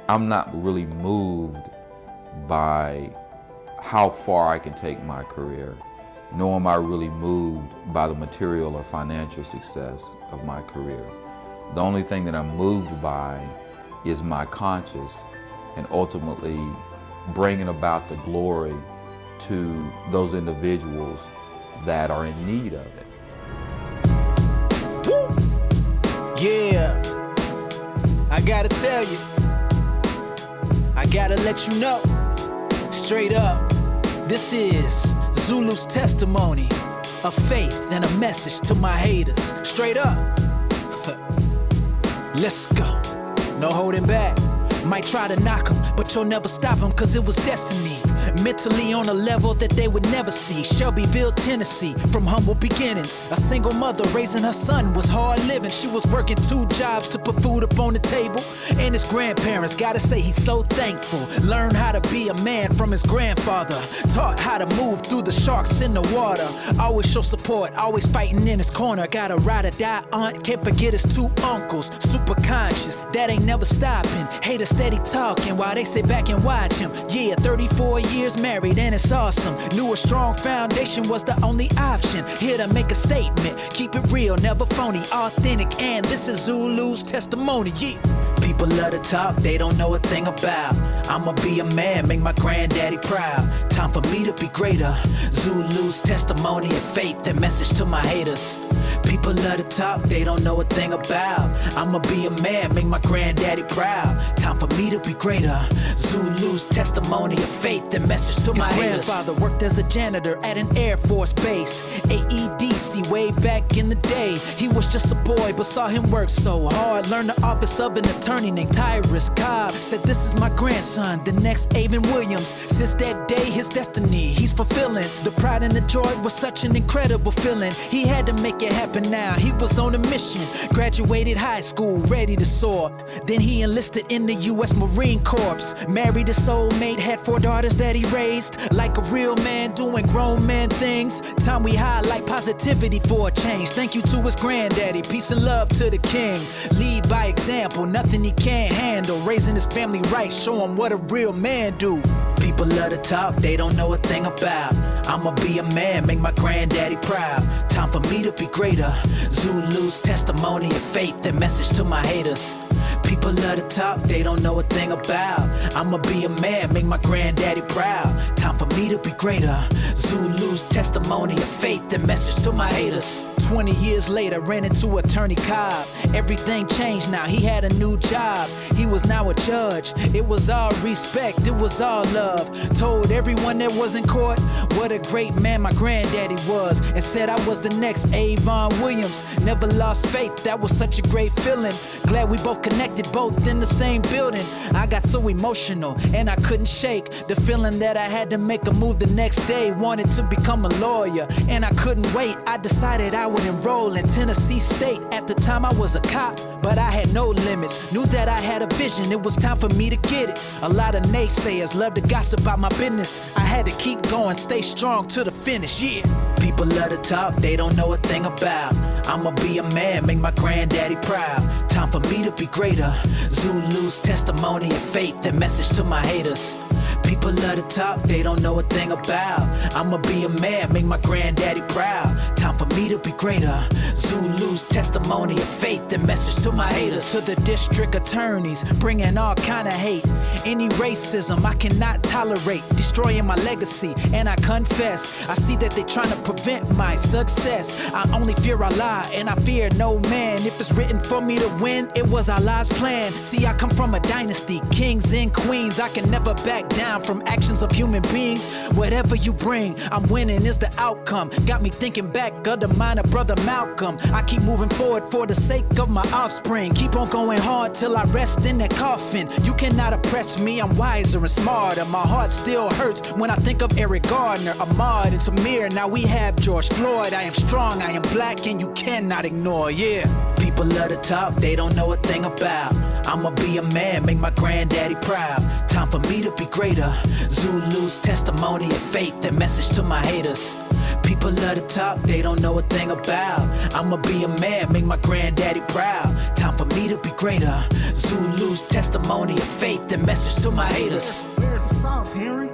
I'm not really moved by how far I can take my career, nor am I really moved by the material or financial success of my career. The only thing that I'm moved by is my conscience and ultimately bringing about the glory to those individuals that are in need of it. Yeah, I gotta tell you, I gotta let you know, straight up, this is Zulu's testimony of faith and a message to my haters. Straight up, let's go, no holding back. Might try to knock him, but you'll never stop him, cause it was destiny. Mentally on a level that they would never see. Shelbyville, Tennessee, from humble beginnings. A single mother raising her son was hard living. She was working 2 jobs to put food up on the table. And his grandparents, gotta say he's so thankful. Learned how to be a man from his grandfather. Taught how to move through the sharks in the water. Always show support, always fighting in his corner. Got a ride or die aunt, can't forget his 2 uncles. Super conscious, that ain't never stopping. Haters steady talking while they sit back and watch him. Yeah, 34 years married and it's awesome. Knew a strong foundation was the only option. Here to make a statement, keep it real, never phony, authentic. And this is Zulu's testimony, yeah. People love to talk, they don't know a thing about. I'ma be a man, make my granddaddy proud. Time for me to be greater. Zulu's testimony of faith and message to my haters. People love to talk, they don't know a thing about. I'ma be a man, make my granddaddy proud. Time for me to be greater. Zulu's testimony of faith and message to my haters. His grandfather worked as a janitor at an Air Force base. AEDC way back in the day. He was just a boy, but saw him work so hard. Learned the office of an attorney named Tyrus Cobb. Said this is my grandson, the next Avon Williams. Since that day, his destiny, he's fulfilling. The pride and the joy was such an incredible feeling. He had to make it happen now, he was on a mission. Graduated high school, ready to soar. Then he enlisted in the U.S. Marine Corps. Married his soulmate, had 4 daughters that he raised. Like a real man doing grown man things. Time we highlight positivity for a change. Thank you to his granddaddy, peace and love to the king. Lead by example, nothing he can't handle. Raising his family right, show him what a real man do. People love to talk, they don't know a thing about. I'ma be a man, make my granddaddy proud. Time for me to be greater. Zulu's testimony of faith and message to my haters. People love to talk, they don't know a thing about. I'ma be a man, make my granddaddy proud. Time for me to be greater. Zulu's testimony of faith and message to my haters. 20 years later, ran into Attorney Cobb. Everything changed now, he had a new job. He was now a judge. It was all respect, it was all love. Told everyone that was in court what a great man my granddaddy was. And said I was the next Avon Williams. Never lost faith, that was such a great feeling. Glad we both connected, both in the same building. I got so emotional and I couldn't shake the feeling that I had to make a move the next day. Wanted to become a lawyer and I couldn't wait. I decided I would enroll in Tennessee State. At the time I was a cop, but I had no limits. Knew that I had a vision, it was time for me to get it. A lot of naysayers love to gossip about my business. I had to keep going, stay strong to the finish, yeah. People love to talk, they don't know a thing about. I'ma be a man, make my granddaddy proud. Time for me to be greater. Zulu's testimony of faith and message to my haters. People love to talk, they don't know a thing about. I'ma be a man, make my granddaddy proud. Time for me to be greater. Zulu's testimony of faith and message to my haters. To the district attorneys, bringing all kind of hate. Any racism I cannot tolerate. Destroying my legacy, and I confess. I see that they trying to prevent my success. I only fear Allah, and I fear no man. If it's written for me to win, it was Allah's plan. See, I come from a dynasty, kings and queens. I can never back down from actions of human beings. Whatever you bring, I'm winning is the outcome. Got me thinking back of the mind of brother Malcolm. I keep moving forward for the sake of my offspring. Keep on going hard till I rest in that coffin. You cannot oppress me, I'm wiser and smarter. My heart still hurts when I think of Eric Gardner, Ahmaud and Tamir. Now we have George Floyd. I am strong, I am black, and you cannot ignore, yeah. People love to talk, they don't know a thing about. I'ma be a man, make my granddaddy proud. Time for me to be greater. Zulu's testimony of faith and message to my haters. People love to talk, they don't know a thing about. I'ma be a man, make my granddaddy proud. Time for me to be greater. Zulu's testimony of faith and message to my haters. Where's the sauce, Henry?